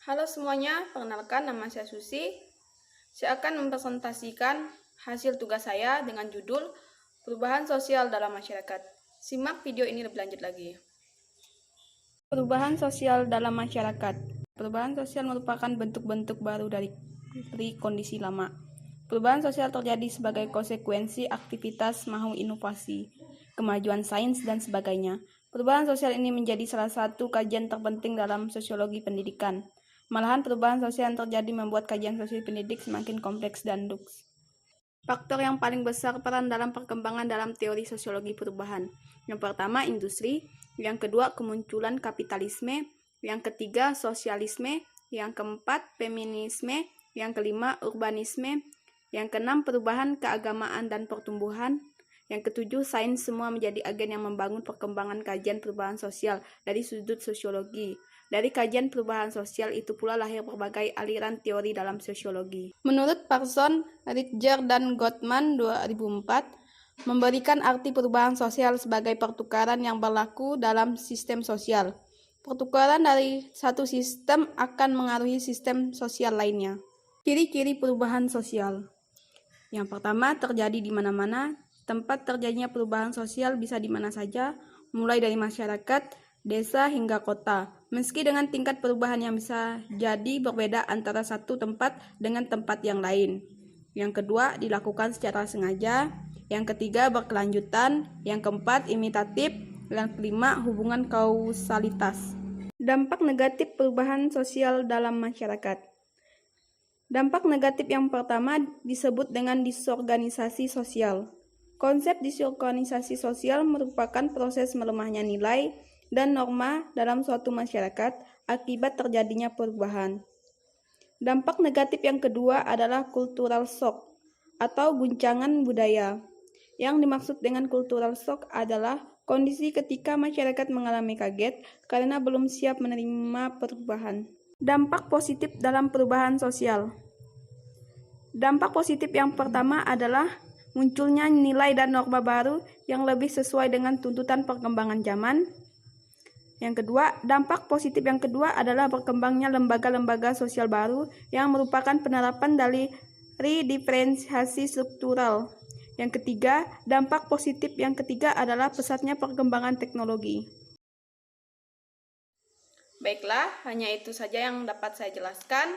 Halo semuanya, perkenalkan nama saya Susi. Saya akan mempresentasikan hasil tugas saya dengan judul Perubahan Sosial dalam Masyarakat. Simak video ini lebih lanjut lagi. Perubahan sosial dalam masyarakat. Perubahan sosial merupakan bentuk-bentuk baru dari kondisi lama. Perubahan sosial terjadi sebagai konsekuensi aktivitas mahu inovasi, kemajuan sains, dan sebagainya. Perubahan sosial ini menjadi salah satu kajian terpenting dalam sosiologi pendidikan. Malahan perubahan sosial yang terjadi membuat kajian sosial pendidik semakin kompleks dan luks. Faktor yang paling besar peran dalam perkembangan dalam teori sosiologi perubahan. Yang pertama, industri. Yang kedua, kemunculan kapitalisme. Yang ketiga, sosialisme. Yang keempat, feminisme. Yang kelima, urbanisme. Yang keenam, perubahan keagamaan dan pertumbuhan. Yang ketujuh, sains semua menjadi agen yang membangun perkembangan kajian perubahan sosial dari sudut sosiologi. Dari kajian perubahan sosial itu pula lahir berbagai aliran teori dalam sosiologi. Menurut Parson, Ritger, dan Gottman 2004, memberikan arti perubahan sosial sebagai pertukaran yang berlaku dalam sistem sosial. Pertukaran dari satu sistem akan mengaruhi sistem sosial lainnya. Ciri-ciri perubahan sosial. Yang pertama, terjadi di mana-mana. Tempat terjadinya perubahan sosial bisa di mana saja, mulai dari masyarakat, desa, hingga kota. Meski dengan tingkat perubahan yang bisa jadi berbeda antara satu tempat dengan tempat yang lain. Yang kedua, dilakukan secara sengaja. Yang ketiga, berkelanjutan. Yang keempat, imitatif. Yang kelima, hubungan kausalitas. Dampak negatif perubahan sosial dalam masyarakat. Dampak negatif yang pertama disebut dengan disorganisasi sosial. Konsep disorganisasi sosial merupakan proses melemahnya nilai dan norma dalam suatu masyarakat akibat terjadinya perubahan. Dampak negatif yang kedua adalah cultural shock atau guncangan budaya. Yang dimaksud dengan cultural shock adalah kondisi ketika masyarakat mengalami kaget karena belum siap menerima perubahan. Dampak positif dalam perubahan sosial. Dampak positif yang pertama adalah munculnya nilai dan norma baru yang lebih sesuai dengan tuntutan perkembangan zaman. Yang kedua, dampak positif yang kedua adalah berkembangnya lembaga-lembaga sosial baru yang merupakan penerapan dari diferensiasi struktural. Yang ketiga, dampak positif yang ketiga adalah pesatnya perkembangan teknologi. Baiklah, hanya itu saja yang dapat saya jelaskan.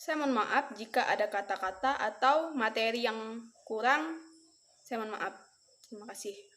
Saya mohon maaf jika ada kata-kata atau materi yang kurang. Saya mohon maaf. Terima kasih.